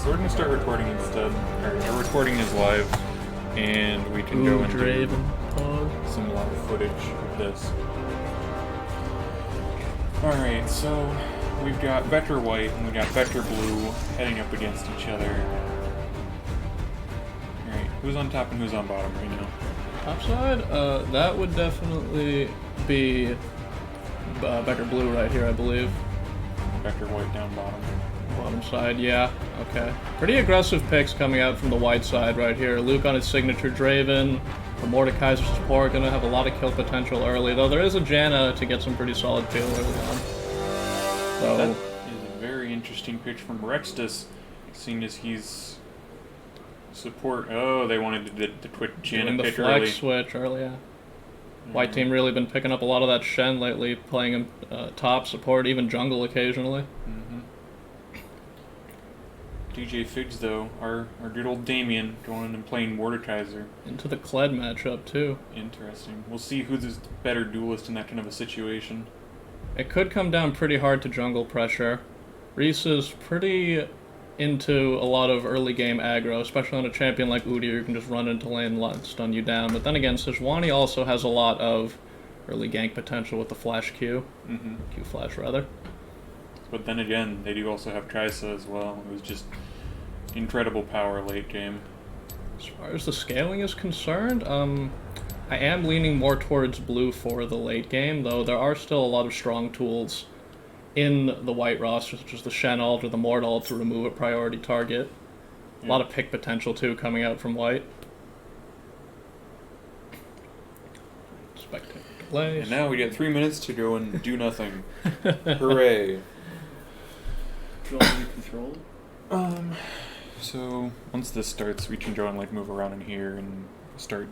So we're gonna start recording instead. Our recording is live, and we can go into some live footage of this. Alright, so we've got Becker White and we've got Becker Blue heading up against each other. Alright, who's on top and who's on bottom right now? Top side? That would definitely be Becker Blue right here, I believe. Becker White down bottom. Bottom side, yeah. Okay. Pretty aggressive picks coming out from the white side right here. Luke on his signature Draven. The Mordekaiser's support going to have a lot of kill potential early, though there is a Janna to get some pretty solid kill early on. So, that is a very interesting pitch from Rextus, seeing as he's support. Oh, they wanted to quit Janna pick early. The flex switch early, yeah. White team really been picking up a lot of that Shen lately, playing him top support, even jungle occasionally. DJ Figs, though, our good old Damien, going in and playing Mordekaiser. Into the Kled matchup, too. Interesting. We'll see who's the better duelist in that kind of a situation. It could come down pretty hard to jungle pressure. Reese is pretty into a lot of early game aggro, especially on a champion like Udyr, who can just run into lane and stun you down. But then again, Sejuani also has a lot of early gank potential with the flash Q. Q flash, rather. But then again, they do also have Trisa as well. It was just incredible power late game. As far as the scaling is concerned, I am leaning more towards blue for the late game, though there are still a lot of strong tools in the white roster, such as the Shen ult or the Mord ult to remove a priority target. A lot of pick potential, too, coming out from white. Spectator delays. And now we get 3 minutes to go and do nothing. Hooray. Do you want me to control it? So once this starts, we can go and move around in here and start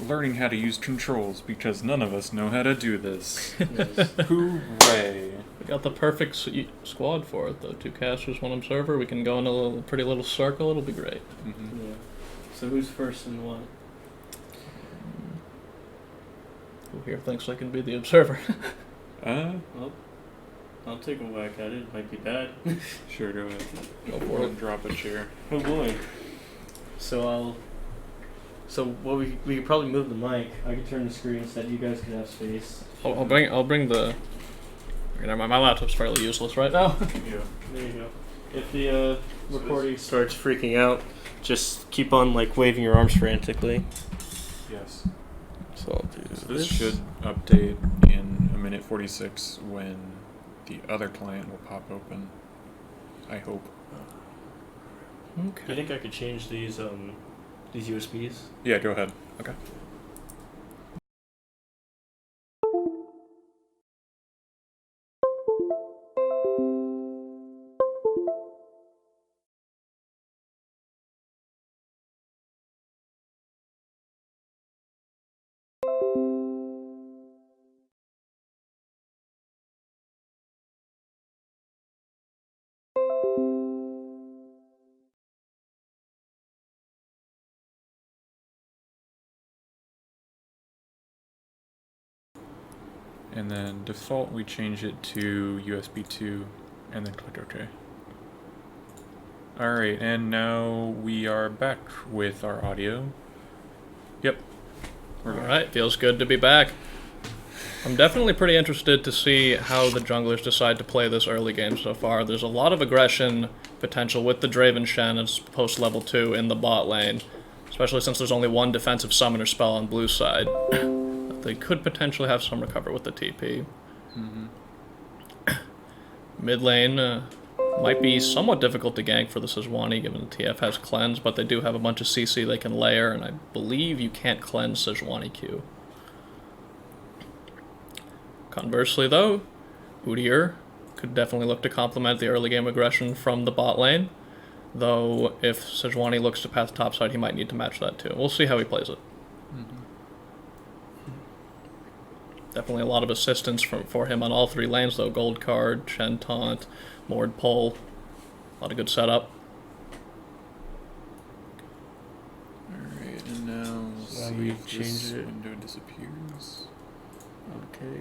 learning how to use controls, because none of us know how to do this. Yes. Hooray. We got the perfect squad for it, though. 2 casters, 1 observer. We can go in a pretty little circle. It'll be great. Yeah. So who's first and what? Who here thinks I can be the observer? Well, I'll take a whack at it. It might be bad. Sure, go ahead. Go for it. Drop a chair. Oh boy. So we could probably move the mic. I could turn the screen so that you guys could have space. I'll bring the. My laptop's fairly useless right now. Yeah. There you go. If the recording starts freaking out, just keep on waving your arms frantically. Yes. So I'll do So this should update in 1:46 when the other client will pop open. I hope. Okay. Do you think I could change these USBs? Yeah, go ahead. Okay. And then default, we change it to USB 2 and then click OK. Alright, and now we are back with our audio. Yep. Alright, feels good to be back. I'm definitely pretty interested to see how the junglers decide to play this early game so far. There's a lot of aggression potential with the Draven Shen as post level 2 in the bot lane, especially since there's only 1 defensive summoner spell on blue side. They could potentially have some recover with the TP. Mid lane might be somewhat difficult to gank for the Sejuani, given the TF has cleanse, but they do have a bunch of CC they can layer, and I believe you can't cleanse Sejuani Q. Conversely, though, Udyr could definitely look to complement the early game aggression from the bot lane, though if Sejuani looks to path topside, he might need to match that too. We'll see how he plays it. Definitely a lot of assistance for him on all 3 lanes, though. Gold card, Shen taunt, Mord pull. A lot of good setup. Alright, and now we'll see if this window disappears. Okay.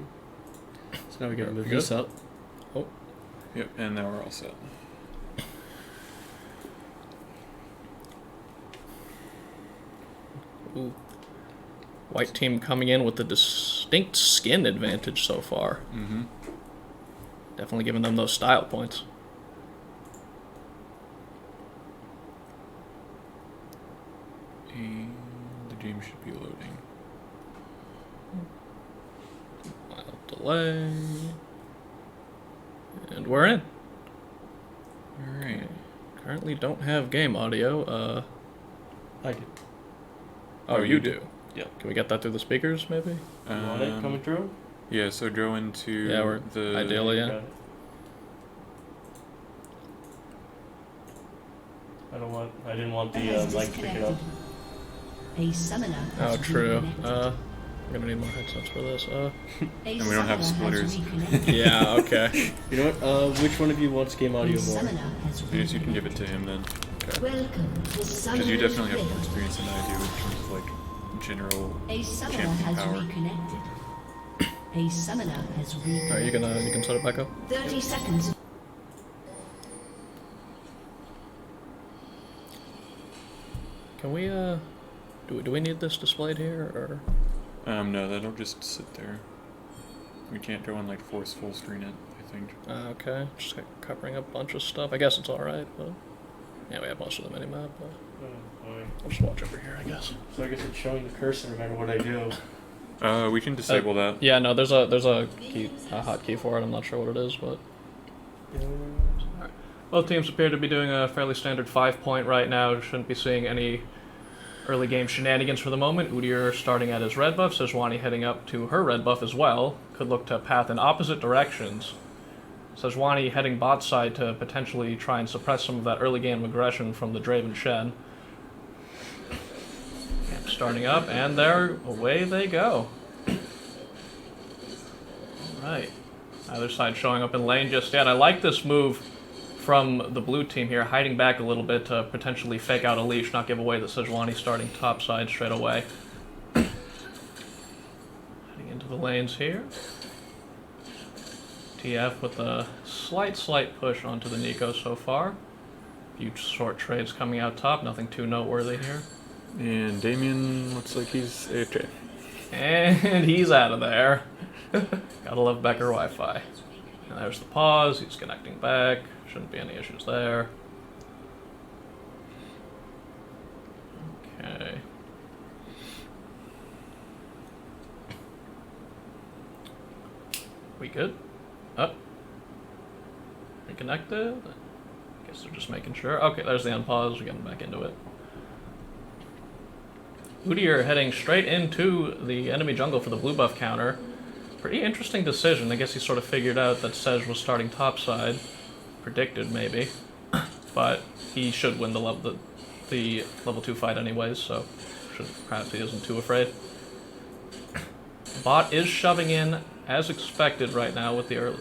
So now we gotta move Good. this up. Yep, and now we're all set. Ooh. White team coming in with a distinct skin advantage so far. Mm-hmm. Definitely giving them those style points. And the game should be loading. Mild delay. And we're in. Alright. Currently don't have game audio. I do. Oh, you do? Yeah. Can we get that through the speakers, maybe? You want it coming through? Yeah, so go into Yeah, we're the... ideally, yeah. Got it. I didn't want the mic to pick it up. A summoner has Oh, true. reconnected. I'm gonna need more headsets for this. A And we don't have summoner has splitters. reconnected. Yeah, okay. You know what? Which one of you wants game audio A more? summoner has I guess you can give it reconnected. to him then. Welcome to Because Summoner's you definitely have more Rift. experience than I do in terms of, like, general A summoner champion has power. reconnected. A summoner has reconnected. Alright, you can set it back up. 30 seconds. Can we do we need this displayed here or? No, that'll just sit there. We can't go and, like, force full screen it, I think. Okay, just like covering a bunch of stuff. I guess it's alright, but yeah, we have most of the minimap. But Oh, boy. I'll just watch over here, I guess. So I guess it's showing the cursor no matter what I do. We can disable that. Yeah, no, there's a key, a hotkey for it. I'm not sure what it is, but alright. Both teams appear to be doing a fairly standard 5-point right now. Shouldn't be seeing any early game shenanigans for the moment. Udyr starting at his red buff, Sejuani heading up to her red buff as well. Could look to path in opposite directions. Sejuani heading bot side to potentially try and suppress some of that early game aggression from the Draven Shen. Camp starting up, and there away they go. Alright. Either side showing up in lane just yet. I like this move from the blue team here, hiding back a little bit to potentially fake out a leash, not give away that Sejuani starting top side straight away. Heading into the lanes here. TF with a slight push onto the Nico so far. Few short trades coming out top, nothing too noteworthy here. And Damien looks like he's AFK. And he's out of there. Gotta love Becker Wi-Fi. And there's the pause, he's connecting back. Shouldn't be any issues there. Okay. We good? Up. Reconnected? I guess they're just making sure. Okay, there's the unpause. We're getting back into it. Udyr heading straight into the enemy jungle for the blue buff counter. Pretty interesting decision. I guess he sort of figured out that Sej was starting topside. Predicted, maybe. But he should win the level 2 fight anyways, so perhaps he isn't too afraid. Bot is shoving in as expected right now with the early.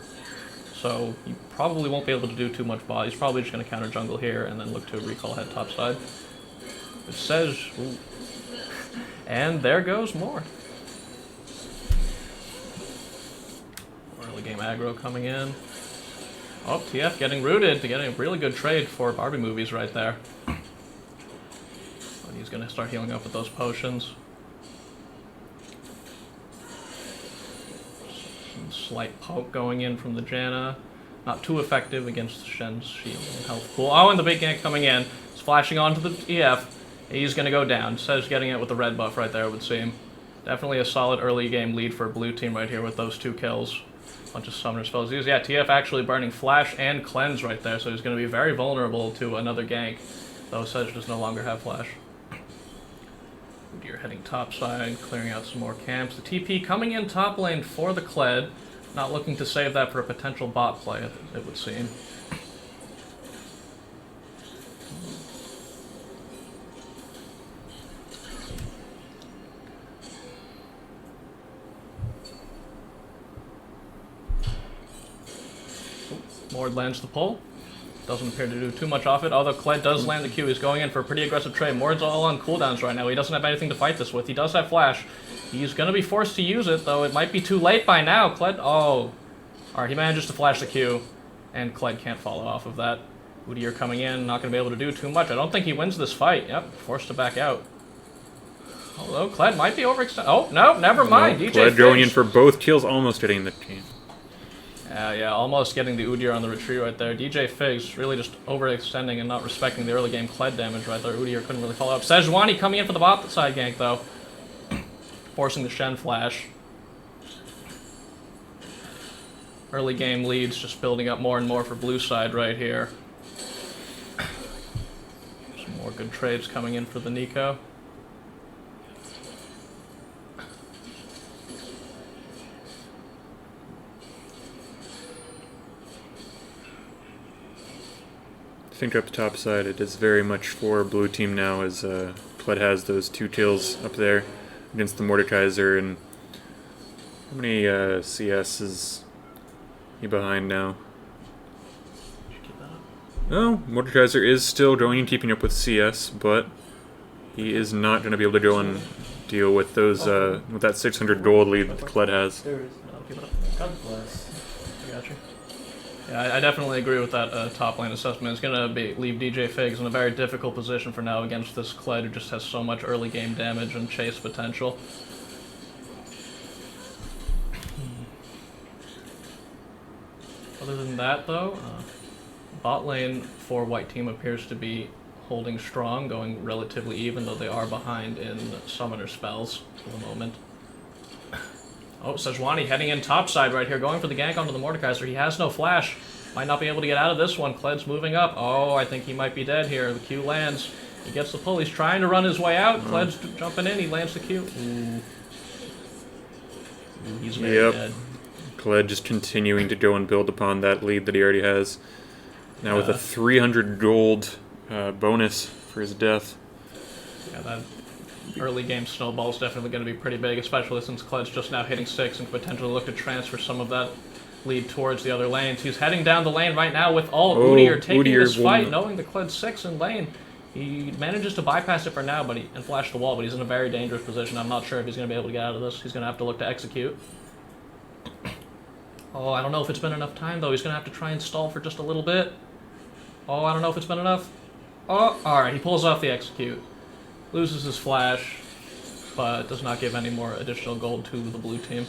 So he probably won't be able to do too much bot. He's probably just going to counter jungle here and then look to recall head topside. It says... Ooh. And there goes more. Early game aggro coming in. Oh, TF getting rooted to getting a really good trade for Barbie movies right there. But he's going to start healing up with those potions. Some slight poke going in from the Janna. Not too effective against Shen's shield and health pool. Oh, and the big gank coming in. It's flashing onto the TF. He's going to go down. Sej getting it with the red buff right there, it would seem. Definitely a solid early game lead for blue team right here with those 2 kills. Bunch of summoner spells used. Yeah, TF actually burning flash and cleanse right there, so he's going to be very vulnerable to another gank, though Sej does no longer have flash. Udyr heading topside, clearing out some more camps. The TP coming in top lane for the Kled, not looking to save that for a potential bot play, it would seem. Lord lands the pull. Doesn't appear to do too much off it, although Kled does land the Q. He's going in for a pretty aggressive trade. Mord's all on cooldowns right now. He doesn't have anything to fight this with. He does have flash. He's going to be forced to use it, though it might be too late by now. Kled... Oh. Alright, he manages to flash the Q, and Kled can't follow off of that. Udyr coming in, not going to be able to do too much. I don't think he wins this fight. Yep, forced to back out. Although Kled might be overextended. Oh, no, never mind. No, DJ Kled going in Figs. for both kills, almost hitting the team. Yeah, almost getting the Udyr on the retreat right there. DJ Figs really just overextending and not respecting the early game Kled damage right there. Udyr couldn't really follow up. Sejuani coming in for the bot side gank though. Forcing the Shen flash. Early game leads just building up more and more for blue side right here. Some more good trades coming in for the Nico. I think up top side it is very much for blue team now, as Kled has those 2 kills up there against the Mordekaiser. And how many CS is he behind now? Oh, Mordekaiser is still going and keeping up with CS, but he is not going to be able to go and deal with those with that 600 gold lead that Kled has. There is. God bless. I got you. Yeah, I definitely agree with that top lane assessment. It's going to leave DJ Figs in a very difficult position for now against this Kled who just has so much early game damage and chase potential. Other than that, though, bot lane for white team appears to be holding strong, going relatively even, though they are behind in summoner spells for the moment. Oh, Sejuani heading in topside right here, going for the gank onto the Mordekaiser. He has no flash. Might not be able to get out of this one. Kled's moving up. Oh, I think he might be dead here. The Q lands. He gets the pull. He's trying to run his way out. Kled's jumping in. He lands the Q. Ooh. He's very dead. Kled just continuing to go and build upon that lead that he already has. Now with a 300 gold bonus for his death. Yeah, that early game snowball is definitely going to be pretty big, especially since Kled's just now hitting 6 and potentially look to transfer some of that lead towards the other lanes. He's heading down the lane right now with all Udyr taking this fight, knowing the Kled's 6 in lane. He manages to bypass it for now and flash the wall, but he's in a very dangerous position. I'm not sure if he's going to be able to get out of this. He's going to have to look to execute. Oh, I don't know if it's been enough time, though. He's going to have to try and stall for just a little bit. Oh, I don't know if it's been enough. Oh, alright, he pulls off the execute. Loses his flash, but does not give any more additional gold to the blue team.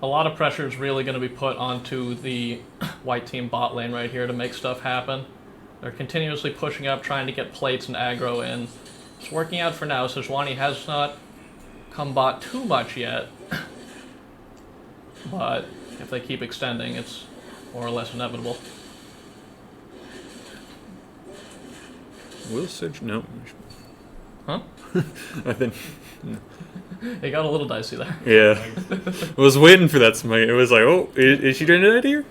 A lot of pressure is really going to be put onto the white team bot lane right here to make stuff happen. They're continuously pushing up, trying to get plates and aggro in. It's working out for now. Sejuani has not come bot too much yet, but if they keep extending, it's more or less inevitable. Will Sej? No. Huh? I think. It got a little dicey there. Yeah. I was waiting for that smite. It was like, oh, is she doing that here?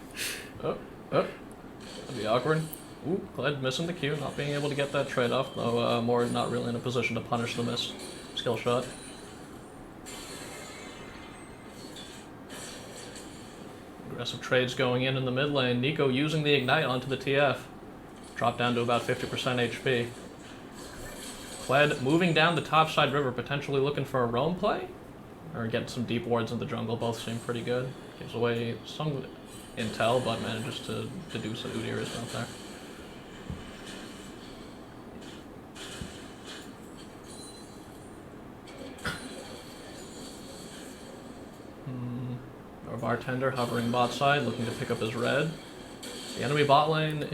Oh. That'd be awkward. Ooh, Kled missing the Q, not being able to get that trade-off, though Moore not really in a position to punish the missed skill shot. Aggressive trades going in the mid lane. Nico using the Ignite onto the TF. Drop down to about 50% HP. Kled moving down the top side river, potentially looking for a roam play? Or get some deep wards in the jungle, both seem pretty good. Gives away some intel, but manages to deduce that Udyr is not there. Our bartender hovering bot side, looking to pick up his red. The enemy bot lane is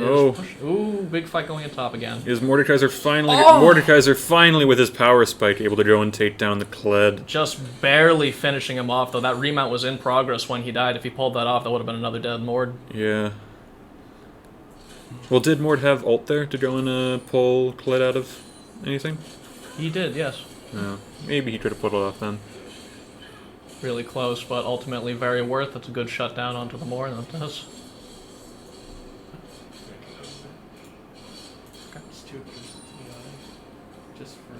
Ooh, big fight going in top again. Is Mordekaiser finally Mordekaiser finally with his power spike able to go and take down the Kled? Just barely finishing him off, though. That remount was in progress when he died. If he pulled that off, that would have been another dead Mord. Yeah. Well, did Mord have ult there to go and pull Kled out of anything? He did, yes. No. Maybe he could have pulled it off then. Really close, but ultimately very worth. That's a good shutdown onto the Moor, and that does. Just for...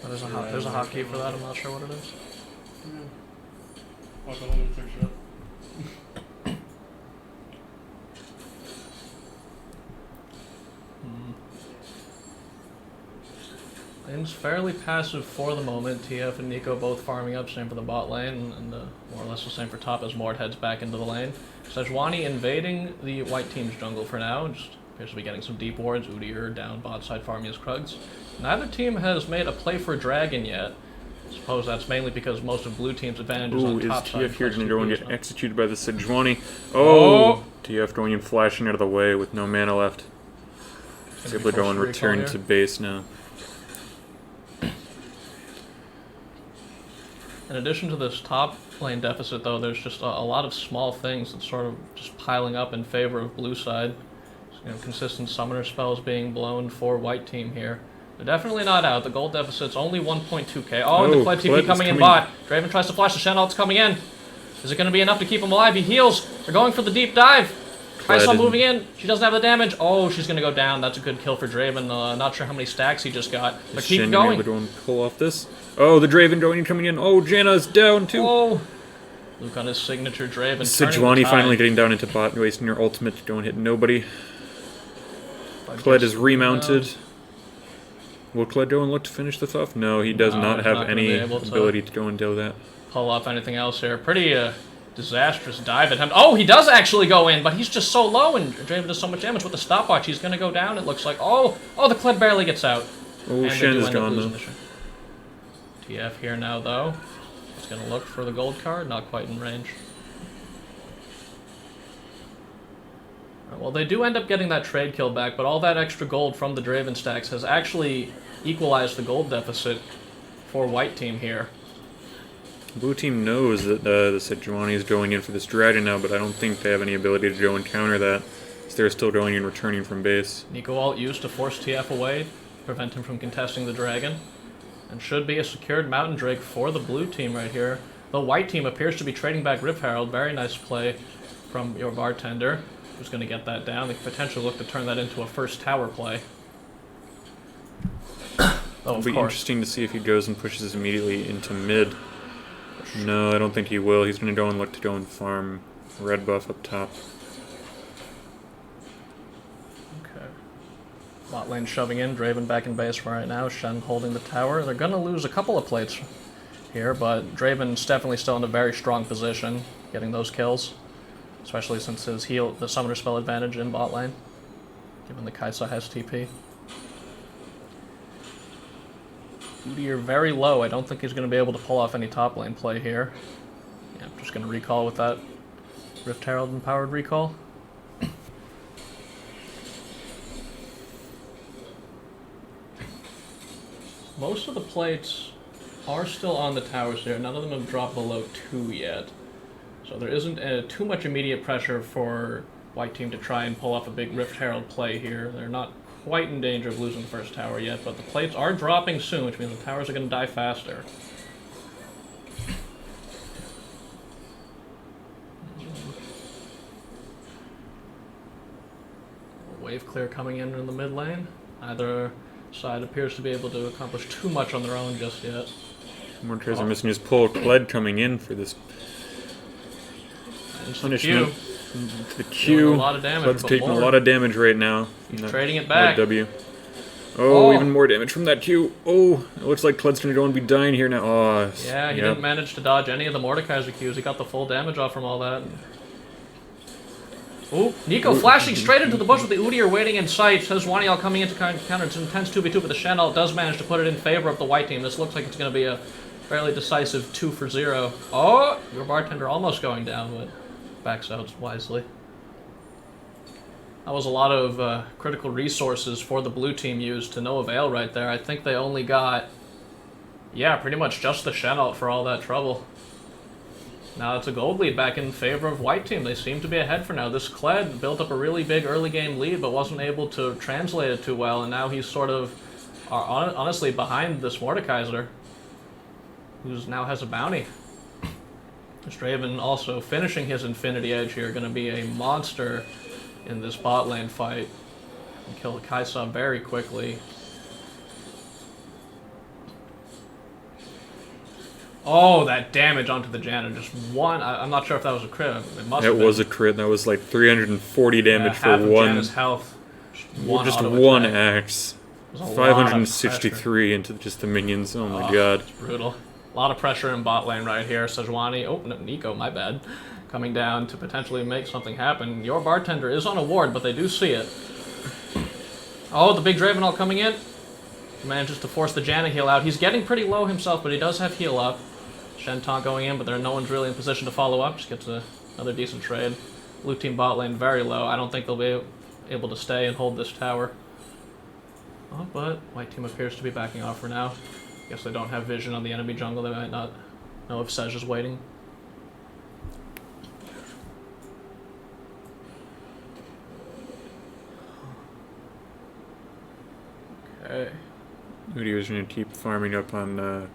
There's a hotkey for that. I'm not sure what it is. I'll go home and search it up. Lane's fairly passive for the moment. TF and Nico both farming up, same for the bot lane, and more or less the same for top as Mord heads back into the lane. Sejuani invading the white team's jungle for now, just Appears to be getting some deep wards. Udyr down bot side farming his Krugs. Neither team has made a play for Dragon yet. I suppose that's mainly because most of blue team's advantage is on top side. TF here going to go and get executed by the Sejuani? Oh! TF going and flashing out of the way with no mana left. He's able to go and return to base now. In addition to this top lane deficit, though, there's just a lot of small things that sort of just piling up in favor of blue side. You know, consistent summoner spells being blown for white team here. They're definitely not out. The gold deficit's only 1.2k. Oh, and the Kled TP coming in bot. Draven tries to flash, the Shen ult's coming in. Is it going to be enough to keep him alive? He heals. They're going for the deep dive. Kai'Sa moving in. She doesn't have the damage. Oh, she's going to go down. That's a good kill for Draven. Not sure how many stacks he just got. But keep going. Able to pull off this. Oh, the Draven going and coming in. Oh, Janna's down too. Oh. Luke on his signature Draven. Sejuani finally getting down into bot and wasting her ultimate to go and hit nobody. Kled is remounted. Will Kled go and look to finish this off? No, he does not have any ability to go and do that. Pull off anything else here. Pretty disastrous dive attempt. Oh, he does actually go in, but he's just so low, and Draven does so much damage with the stopwatch. He's going to go down, it looks like. Oh, the Kled barely gets out. Oh, Shen is gone, though. TF here now, though. He's going to look for the gold card. Not quite in range. Well, they do end up getting that trade kill back, but all that extra gold from the Draven stacks has actually equalized the gold deficit for white team here. Blue team knows that the Sejuani is going in for this dragon now, but I don't think they have any ability to go and counter that, as they're still going and returning from base. Nico ult used to force TF away, prevent him from contesting the dragon, and should be a secured Mountain Drake for the blue team right here. The white team appears to be trading back Rift Herald. Very nice play from your bartender, who's going to get that down. They could potentially look to turn that into a first tower play. It'll be interesting to see if he goes and pushes immediately into mid. No, I don't think he will. He's going to go and look to go and farm red buff up top. Okay. Bot lane shoving in, Draven back in base right now, Shen holding the tower. They're going to lose a couple of plates here, but Draven's definitely still in a very strong position, getting those kills. Especially since his the summoner spell advantage in bot lane, given the Kai'Sa has TP. Udyr very low. I don't think he's going to be able to pull off any top lane play here. Yeah, I'm just going to recall with that Rift Herald empowered recall. Most of the plates are still on the towers here. None of them have dropped below 2 yet. So there isn't too much immediate pressure for white team to try and pull off a big Rift Herald play here. They're not quite in danger of losing the first tower yet, but the plates are dropping soon, which means the towers are going to die faster. Wave clear coming in the mid lane. Neither side appears to be able to accomplish too much on their own just yet. Mortars are missing his pull. Kled coming in for this punishment. The Q. Kled's taking a lot of damage right now. He's trading it back. W. Oh, even more damage from that Q. Oh, it looks like Kled's going to go and be dying here now. Oh, yeah, he didn't manage to dodge any of the Mordekaiser Qs. He got the full damage off from all that. Ooh, Nico flashing straight into the bush with the Udyr waiting in sight. Sejuani all coming into counter. It's an intense 2v2, but the Shen ult does manage to put it in favor of the white team. This looks like it's going to be a fairly decisive 2-for-0. Oh, your bartender almost going down, but backs out wisely. That was a lot of critical resources for the blue team used to no avail right there. I think they only got, yeah, pretty much just the Shen ult for all that trouble. Now it's a gold lead back in favor of white team. They seem to be ahead for now. This Kled built up a really big early game lead, but wasn't able to translate it too well, and now he's sort of, honestly, behind this Mordekaiser, who now has a bounty. Draven also finishing his Infinity Edge here, going to be a monster in this bot lane fight. And kill Kai'Sa very quickly. Oh, that damage onto the Janna, just one. I'm not sure if that was a crit. It must have been. It was a crit. That was like 340 damage for one. Janna's health. Just one axe. 563 into just the minions. Oh my god. It's brutal. A lot of pressure in bot lane right here. Sejuani, oh, no, Nico, my bad, coming down to potentially make something happen. Your bartender is on a ward, but they do see it. Oh, the big Dravenall coming in. He manages to force the Janna heal out. He's getting pretty low himself, but he does have heal up. Shen taunt going in, but no one's really in position to follow up. Just gets another decent trade. Blue team bot lane very low. I don't think they'll be able to stay and hold this tower. Oh, but white team appears to be backing off for now. Guess they don't have vision on the enemy jungle. They might not know if Sej is waiting. Okay. Udyr's going to keep farming up on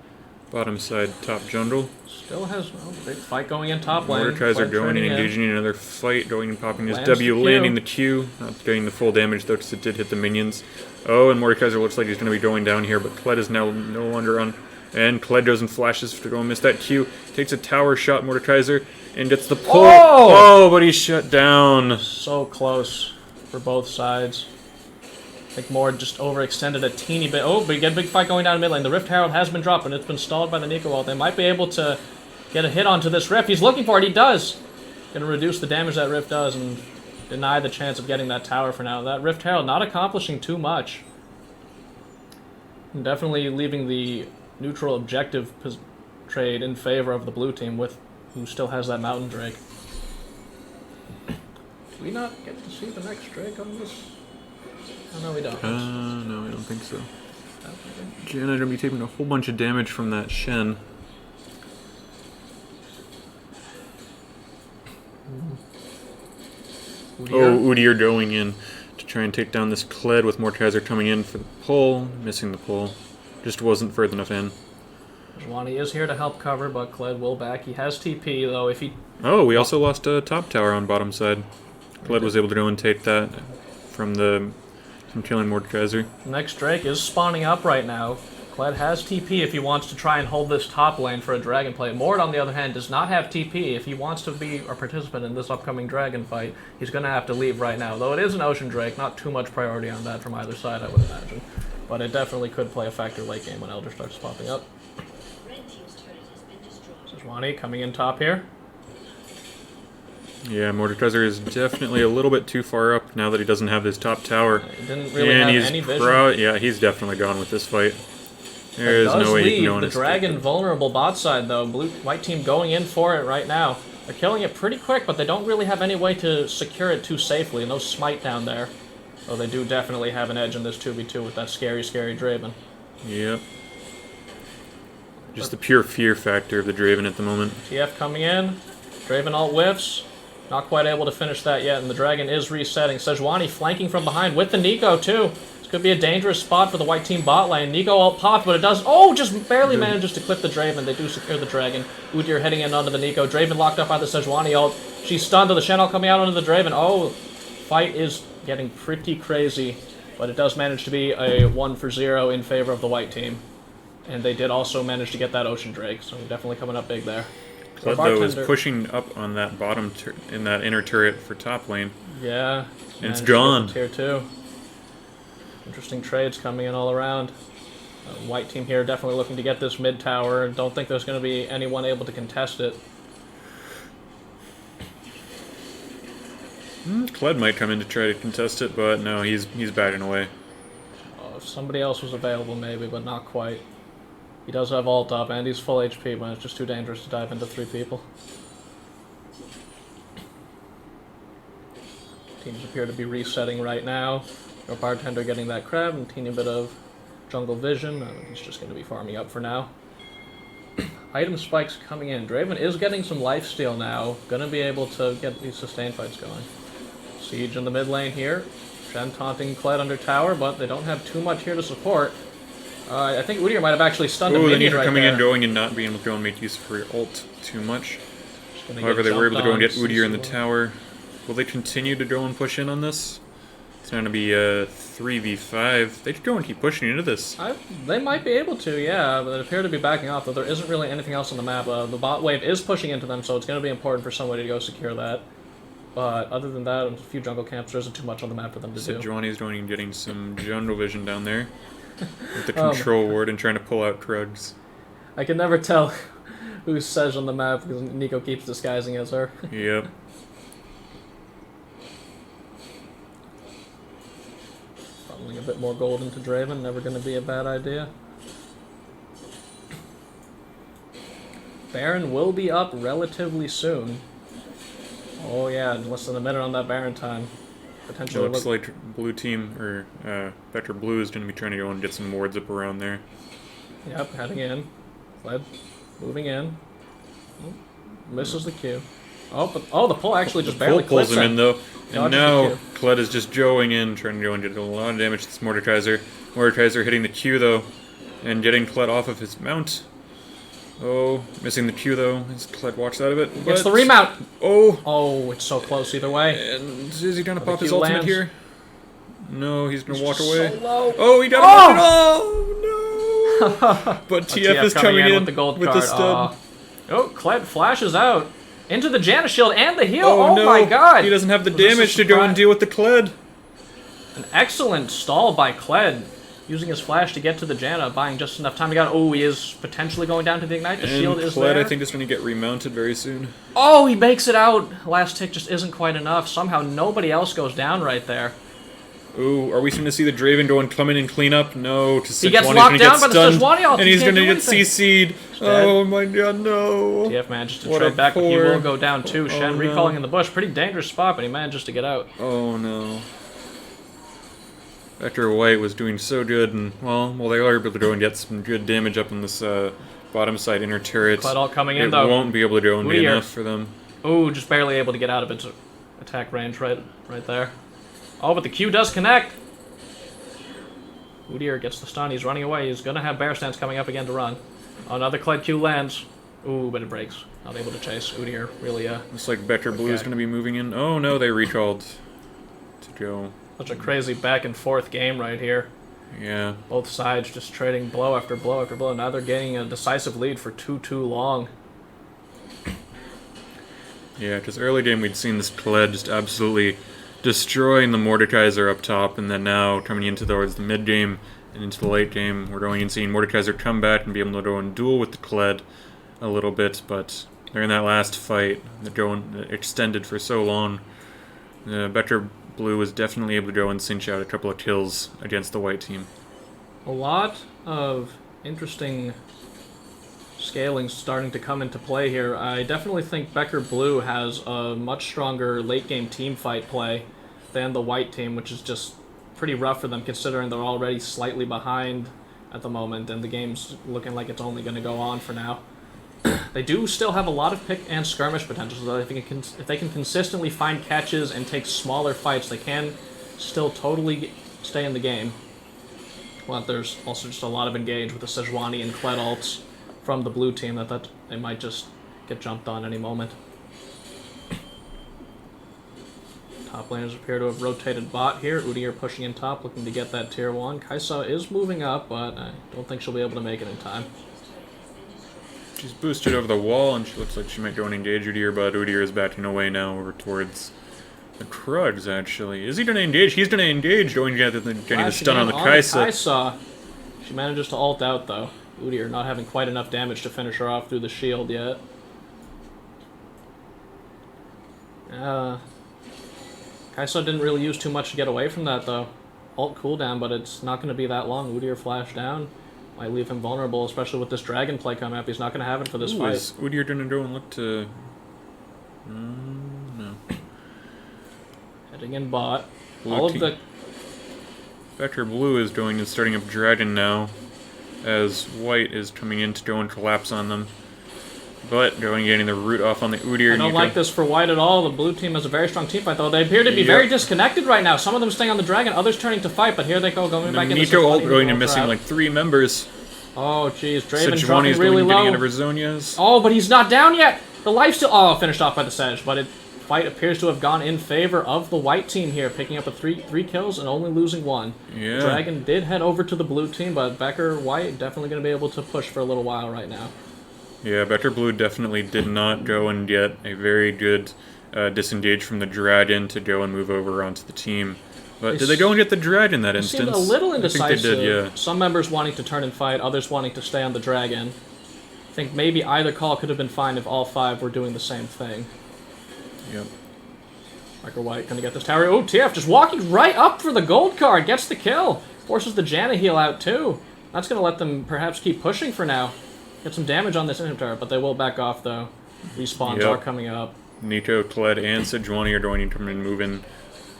bottom side top jungle. Still has a big fight going in top lane. Mordekaiser Kled going and turning in. engaging in another fight, going and popping his Lands W, the Q. landing the Q. Not getting the full damage though, because it did hit the minions. Oh, and Mordekaiser looks like he's going to be going down here, but Kled is now no longer on. And Kled goes and flashes to go and miss that Q. Takes a tower shot, Mordekaiser, and gets the pull. Oh! Oh, but he's shut down. So close for both sides. I think Mord just overextended a teeny bit. Oh, but you get a big fight going down mid lane. The Rift Herald has been dropped, and it's been stalled by the Nico ult. They might be able to get a hit onto this Rift. He's looking for it. He does. Going to reduce the damage that Rift does and deny the chance of getting that tower for now. That Rift Herald not accomplishing too much. And definitely leaving the neutral objective trade in favor of the blue team, with who still has that Mountain Drake. Do we not get to see the next Drake on this? Oh, no, we don't. No, I don't think so. Janna going to be taking a whole bunch of damage from that Shen. Udyr going in to try and take down this Kled, with Mordekaiser coming in for the pull, missing the pull. Just wasn't further enough in. Sejuani is here to help cover, but Kled will back. He has TP, though. If he... Oh, we also lost a top tower on bottom side. Kled was able to go and take that from killing Mordekaiser. Next Drake is spawning up right now. Kled has TP if he wants to try and hold this top lane for a dragon play. Mord, on the other hand, does not have TP. If he wants to be a participant in this upcoming dragon fight, he's going to have to leave right now. Though it is an Ocean Drake, not too much priority on that from either side, I would imagine. But it definitely could play a factor late game when Elder starts popping up. Sejuani coming in top here. Yeah, Mordekaiser is definitely a little bit too far up now that he doesn't have his top tower. He didn't really have any vision. Yeah, he's definitely gone with this fight. There is no way he can go on the his dragon vulnerable bot side, though. White team going in for it right now. They're killing it pretty quick, but they don't really have any way to secure it too safely. No smite down there. Though they do definitely have an edge in this 2v2 with that scary, scary Draven. Yep. Just the pure fear factor of the Draven at the moment. TF coming in. Draven ult whiffs. Not quite able to finish that yet, and the dragon is resetting. Sejuani flanking from behind with the Nico, too. This could be a dangerous spot for the white team bot lane. Nico ult popped, but it does... Oh, just barely manages to clip the Draven. They do secure the dragon. Udyr heading in onto the Nico. Draven locked up by the Sejuani ult. She's stunned to the Shen ult coming out onto the Draven. Oh, fight is getting pretty crazy, but it does manage to be a 1-for-0 in favor of the white team. And they did also manage to get that Ocean Drake, so definitely coming up big there. Kled, though, is pushing up on that bottom in that inner turret for top lane. Yeah. And it's gone. Tier 2. Interesting trades coming in all around. White team here definitely looking to get this mid tower. Don't think there's going to be anyone able to contest it. Kled might come in to try to contest it, but no, he's backing away. Oh, if somebody else was available, maybe, but not quite. He does have ult up, and he's full HP, but it's just too dangerous to dive into 3 people. Teams appear to be resetting right now. Our bartender getting that crab and a teeny bit of jungle vision. He's just going to be farming up for now. Item spikes coming in. Draven is getting some lifesteal now. Going to be able to get these sustained fights going. Siege in the mid lane here. Shen taunting Kled under tower, but they don't have too much here to support. I think Udyr might have actually stunned a minion right coming there. in, going, and not being able to go and make use of her ult too much. However, they were able to go and get Udyr in the tower. Will they continue to go and push in on this? It's going to be a 3v5. They could go and keep pushing into this. They might be able to, yeah, but they appear to be backing off, though there isn't really anything else on the map. The bot wave is pushing into them, so it's going to be important for somebody to go secure that. But other than that, a few jungle camps, there isn't too much on the map for them to do. Sejuani's going and getting some jungle vision down there. With the control ward and trying to pull out Krugs. I can never tell who's Sej on the map because Nico keeps disguising as her. Yep. From Funneling a bit more gold into Draven, never going to be a bad idea. Baron will be up relatively soon. Oh yeah, less than a minute on that Baron time. Potentially Looks like blue team, or Becker Blue is going to be trying to go and get some wards up around there. Yep, heading in. Fled. Moving in. Oh, misses the Q. Oh, the pull actually just barely pulls clips him it. in though. And Dodges now the Kled is just joeing in, trying to go and get a lot of damage to this Mordekaiser. Mordekaiser hitting the Q though, and getting Kled off of his mount. Oh, missing the Q though. As Kled walks out of it. Gets the remount! Oh! Oh, it's so close either way. And is he gonna The pop his Q ultimate lands. here? No, he's gonna walk Just away. so low. Oh, he got Oh! him! Oh, no! But TF is coming in with the gold card. the stun. Oh, Kled flashes out into the Janna shield and the heal. Oh, Oh no. my god! He doesn't have the Was this a damage to go and surprise? deal with the Kled. An excellent stall by Kled, using his flash to get to the Janna, buying just enough time. Oh, he is potentially going down to the Ignite. The shield And is Kled, there. I think, is going to get remounted very soon. Oh, he makes it out. Last tick just isn't quite enough. Somehow nobody else goes down right there. Ooh, are we going to see the Draven go and come in and clean up? No, to He gets Sejuani's locked gonna down get by the stunned, Sejuani ult. and He he's can't going to do get anything. CC'd. dead. Oh my god, no. TF manages to What trade a back, but he poor- will go down too. Shen no. recalling in the bush. Pretty dangerous spot, but he manages to get out. Oh no. Becker White was doing so good, and well, they are able to go and get some good damage up in this bottom side inner turret. Kled ult coming in It though. won't be able to go and be Weird. enough for them. Ooh, just barely able to get out of its attack range right there. Oh, but the Q does connect. Udyr gets the stun. He's running away. He's gonna have bear stance coming up again to run. Oh, another Kled Q lands. Ooh, but it breaks. Not able to chase. Udyr really Looks like Becker Blue is Okay. going to be moving in. Oh no, they recalled to go. such a crazy back and forth game right here. Yeah. Both sides just trading blow after blow after blow. Now they're gaining a decisive lead for too long. Yeah, because early game we'd seen this Kled just absolutely destroying the Mordekaiser up top, and then now coming into towards the mid game and into the late game, we're going and seeing Mordekaiser come back and be able to go and duel with the Kled a little bit, but they're in that last fight that going extended for so long. Becker Blue was definitely able to go and cinch out a couple of kills against the white team. A lot of interesting scaling starting to come into play here. I definitely think Becker Blue has a much stronger late game team fight play than the white team, which is just pretty rough for them considering they're already slightly behind at the moment and the game's looking like it's only going to go on for now. They do still have a lot of pick and skirmish potential, so if they can consistently find catches and take smaller fights, they can still totally stay in the game. Well, there's also just a lot of engage with the Sejuani and Kled ults from the blue team that they might just get jumped on any moment. Top laners appear to have rotated bot here. Udyr pushing in top, looking to get that tier 1. Kaisa is moving up, but I don't think she'll be able to make it in time. She's boosted over the wall, and she looks like she might go and engage Udyr, but Udyr is backing away now over towards the Krugs, actually. Is he going to engage? He's going to engage, going to get getting the stun on the Kaisa. Kaisa. She manages to ult out, though. Udyr not having quite enough damage to finish her off through the shield yet. Kaisa didn't really use too much to get away from that, though. Ult cooldown, but it's not going to be that long. Udyr flash down. Might leave him vulnerable, especially with this dragon play coming up. He's not going to have it for this fight. Is Udyr going to go and look to... no. Heading in bot. Blue All of team. the... Becker Blue is going and starting up Dragon now, as White is coming in to go and collapse on them. But going and getting the root off on the Udyr. I don't like this for White at all. The blue team has a very strong team fight, though. They appear to be Yep. very disconnected right now. Some of them staying on the dragon, others turning to fight, but here they go, going The back into Miko ult Sejuani, going and ults are missing out. like 3 members. Oh, jeez. Draven Sejuani dropping is really going and getting out low. of Rizonia's. Oh, but he's not down yet. The life still... Oh, finished off by the Sedge, but fight appears to have gone in favor of the white team here, picking up a three kills and only losing 1. Yeah. Dragon did head over to the blue team, but Becker White definitely going to be able to push for a little while right now. Yeah, Becker Blue definitely did not go and get a very good disengage from the Dragon to go and move over onto the team. But did they go and get the Dragon that It instance? seemed a little I indecisive. think they did, yeah. Some members wanting to turn and fight, others wanting to stay on the dragon. I think maybe either call could have been fine if all 5 were doing the same thing. Yep. Becker White gonna get this tower. Oh, TF just walking right up for the gold card. Gets the kill. Forces the Janna heal out too. That's gonna let them perhaps keep pushing for now. Get some damage on this inhibitor, but they will back off though. Respawns are coming up. Nito, Kled, and Sejuani are going to come in and move in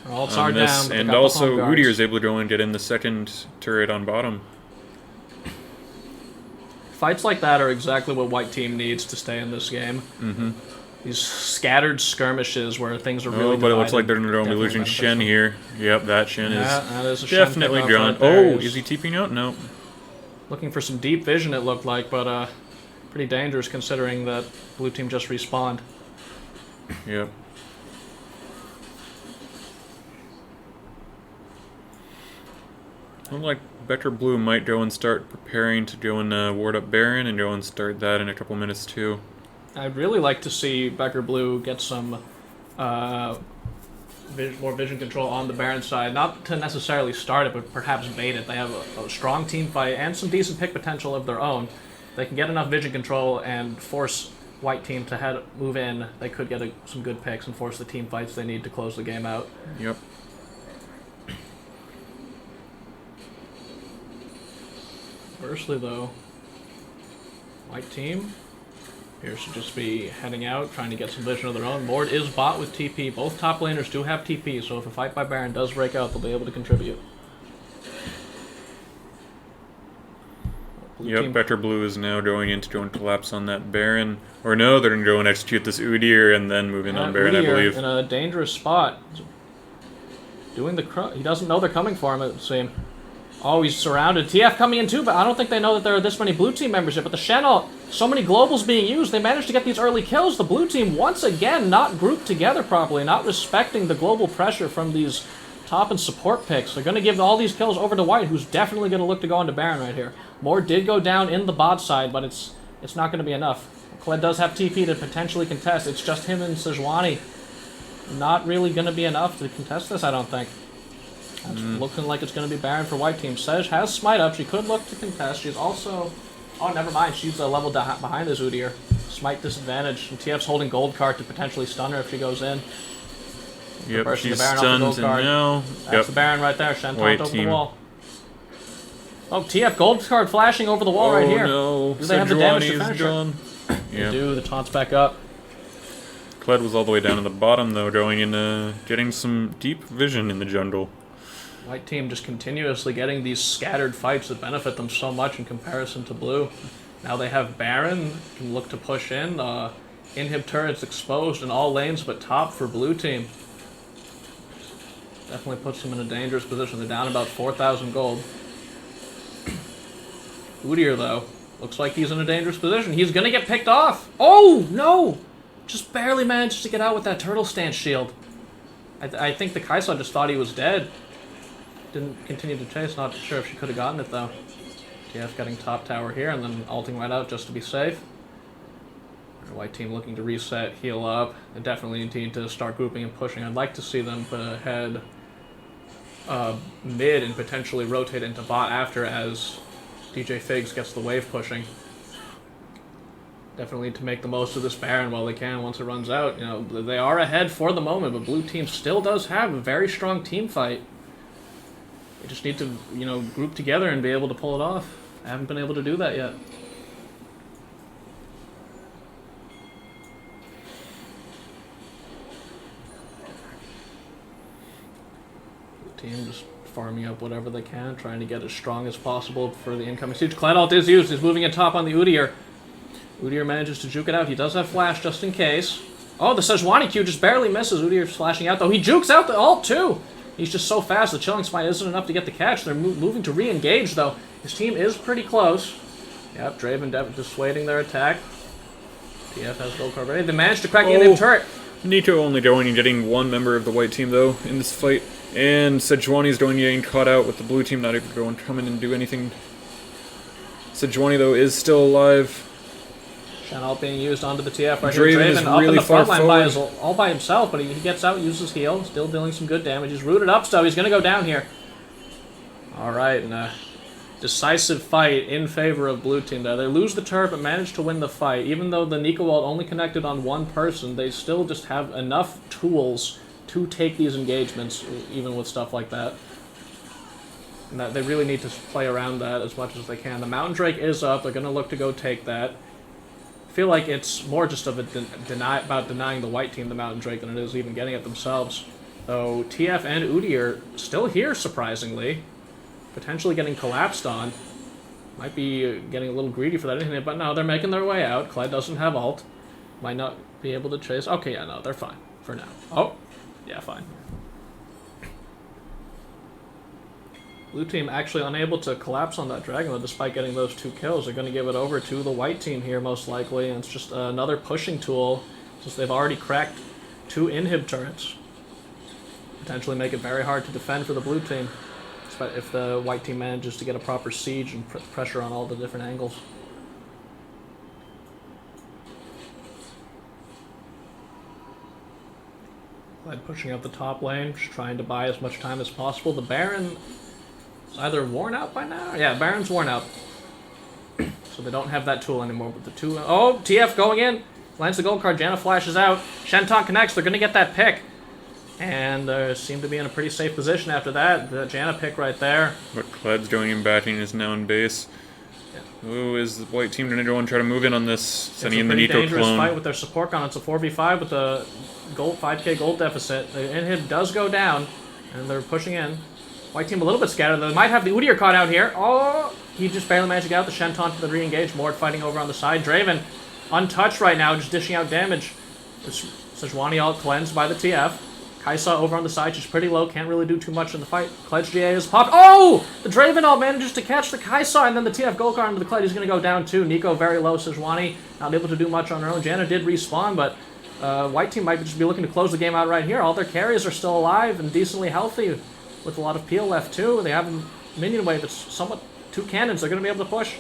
Alts on are this. down, And also, Udyr is able to go and get in the second turret on bottom. Fights like that are exactly what White Team needs to stay in this game. Mm-hmm. These scattered skirmishes where things are really but it looks like they're divided, going to be losing definitely Shen here. Yep, that Shen that is a is Shen definitely pickoff gone. right there. Oh, is he TPing out? No. Looking for some deep vision, it looked like, but pretty dangerous considering that blue team just respawned. Yep. Look like Becker Blue might go and start preparing to go and ward up Baron and go and start that in a couple minutes too. I'd really like to see Becker Blue get some more vision control on the Baron side. Not to necessarily start it, but perhaps bait it. They have a strong team fight and some decent pick potential of their own. They can get enough vision control and force White Team to move in. They could get some good picks and force the team fights they need to close the game out. Yep. Conversely, though, White Team appears to just be heading out, trying to get some vision of their own. Mord is bot with TP. Both top laners do have TP, so if a fight by Baron does break out, they'll be able to contribute. Yep, Becker Blue is now going in to go and collapse on that Baron. Or no, they're going to go and execute this Udyr and then move in on Baron, I believe. In a dangerous spot. Doing he doesn't know they're coming for him, it would seem. Oh, he's surrounded. TF coming in too, but I don't think they know that there are this many blue team members here. But the Shen ult, so many globals being used, they managed to get these early kills. The blue team, once again, not grouped together properly, not respecting the global pressure from these top and support picks. They're going to give all these kills over to White, who's definitely going to look to go into Baron right here. Moore did go down in the bot side, but it's not going to be enough. Kled does have TP to potentially contest. It's just him and Sejuani. Not really going to be enough to contest this, I don't think. It's looking like it's going to be Baron for White Team. Sej has Smite up. She could look to contest. She's also... Oh, never mind. She's a level behind this Udyr. Smite disadvantage. And TF's holding gold card to potentially stun her if she goes in. Yep, she's stunned and now... That's the Baron right there. Shen White over team. the wall. Oh, TF gold card flashing over the wall right here. No. Do they have the damage to finish her? Gone. They do. The taunt's back up. Kled was all the way down to the bottom though, going and getting some deep vision in the jungle. White Team just continuously getting these scattered fights that benefit them so much in comparison to Blue. Now they have Baron, can look to push in. Inhib turrets exposed in all lanes but top for Blue Team. Definitely puts them in a dangerous position. They're down about 4,000 gold. Udyr, though, looks like he's in a dangerous position. He's going to get picked off. Oh, no! Just barely managed to get out with that turtle stance shield. I think the Kaisa just thought he was dead. Didn't continue to chase. Not sure if she could have gotten it, though. TF getting top tower here and then ulting right out just to be safe. The White Team looking to reset, heal up. They definitely need to start grouping and pushing. I'd like to see them head mid and potentially rotate into bot after as DJ Figs gets the wave pushing. Definitely need to make the most of this Baron while they can once it runs out. You know, they are ahead for the moment, but Blue Team still does have a very strong team fight. They just need to, you know, group together and be able to pull it off. I haven't been able to do that yet. The team just farming up whatever they can, trying to get as strong as possible for the incoming siege. Clan ult is used. He's moving in top on the Udyr. Udyr manages to juke it out. He does have flash just in case. Oh, the Sejuani Q just barely misses. Udyr's flashing out, though. He jukes out the ult, too. He's just so fast. The Chilling Smite isn't enough to get the catch. They're moving to re-engage, though. His team is pretty close. Yep, Draven dissuading their attack. TF has gold card ready. They managed to crack the Inhib turret. Nito only going and getting one member of the White Team, though, in this fight. And Sejuani's going and getting caught out with the Blue Team not able to go and come in and do anything. Sejuani, though, is still alive. Shen ult being used onto the TF right Draven here. is Draven up in really the front far line forward. all by himself, but he gets out, uses heal, still dealing some good damage. He's rooted up, so he's going to go down here. Alright, and a decisive fight in favor of Blue Team there. They lose the turret, but manage to win the fight. Even though the Nico ult only connected on one person, they still just have enough tools to take these engagements, even with stuff like that. And that they really need to play around that as much as they can. The Mountain Drake is up. They're going to look to go take that. I feel like it's more just of a about denying the white team the Mountain Drake than it is even getting it themselves. Though TF and Udi are still here, surprisingly. Potentially getting collapsed on. Might be getting a little greedy for that inhib, but no, they're making their way out. Kled doesn't have ult. Might not be able to chase. Okay, yeah, no, they're fine for now. Oh, yeah, fine. Blue team actually unable to collapse on that Dragon, despite getting those 2 kills. They're going to give it over to the white team here, most likely, and it's just another pushing tool, since they've already cracked 2 inhib turrets. Potentially make it very hard to defend for the blue team, if the white team manages to get a proper siege and pressure on all the different angles. Kled pushing up the top lane, just trying to buy as much time as possible. The Baron is either worn out by now? Yeah, Baron's worn out. So they don't have that tool anymore, but the two... Oh, TF going in! Lands the gold card, Janna flashes out. Shenton connects, they're going to get that pick. And seem to be in a pretty safe position after that. The Janna pick right there. But Kled's going in batting is now in base. Yeah. Ooh, is the white team going to try to move in on this? Sending in the Nico clone. It's a pretty dangerous fight with their support gun. It's a 4v5 with the 5k gold deficit. The inhib does go down, and they're pushing in. White team a little bit scattered. They might have the Udyr caught out here. Oh, he just barely managed to get out the Shenton to the re-engage. Mord fighting over on the side. Draven untouched right now, just dishing out damage. Sejuani all cleansed by the TF. Kaisa over on the side, she's pretty low, can't really do too much in the fight. Kled's GA is popped. Oh! The Draven all manages to catch the Kaisa, and then the TF gold card into the Kled. He's going to go down too. Nico very low. Sejuani not able to do much on her own. Janna did respawn, but white team might just be looking to close the game out right here. All their carries are still alive and decently healthy, with a lot of peel left too. They have a minion wave that's somewhat 2 cannons. They're going to be able to push.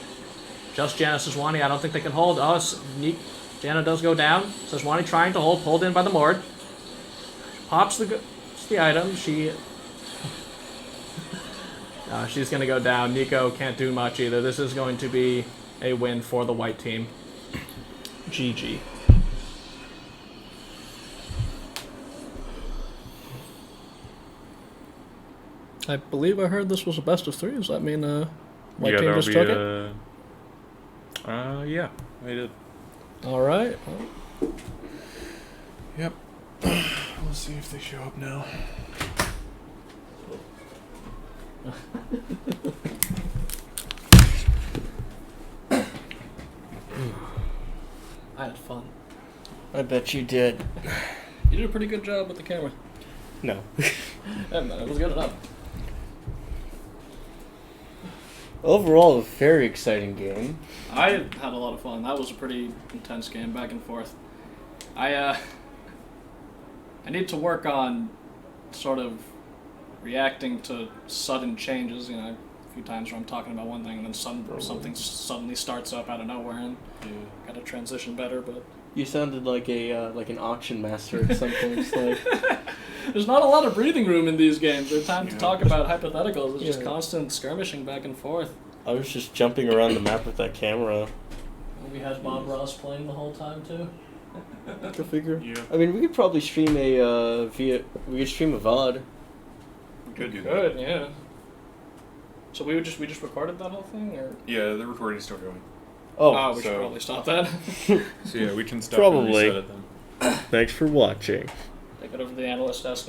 Just Janna, Sejuani, I don't think they can hold. Oh, Janna does go down. Sejuani trying to hold, pulled in by the Mord. Pops the item. She's going to go down. Nico can't do much either. This is going to be a win for the white team. GG. I believe I heard this was a best of 3. Does that mean white team just took it? Yeah, I did. All right. Yep. We'll see if they show up now. I had fun. I bet you did. You did a pretty good job with the camera. No. It was good enough. Overall, a very exciting game. I had a lot of fun. That was a pretty intense game, back and forth. I need to work on sort of reacting to sudden changes. You know, a few times where I'm talking about one thing and then something suddenly starts up out of nowhere, and got to transition better. But you sounded like an auction master at some points. Like, there's not a lot of breathing room in these games. There's time to talk about hypotheticals. It's just constant skirmishing back and forth. I was just jumping around the map with that camera. We had Bob Ross playing the whole time too. Go figure. Yeah. I mean, we could probably stream a stream a VOD. We could do that. Good, yeah. So we just recorded that whole thing, or? Yeah, the recording's still going. Oh, We should probably stop that. So yeah, we can stop Probably. and reset it then. Thanks for watching. Take it over to the analyst desk now.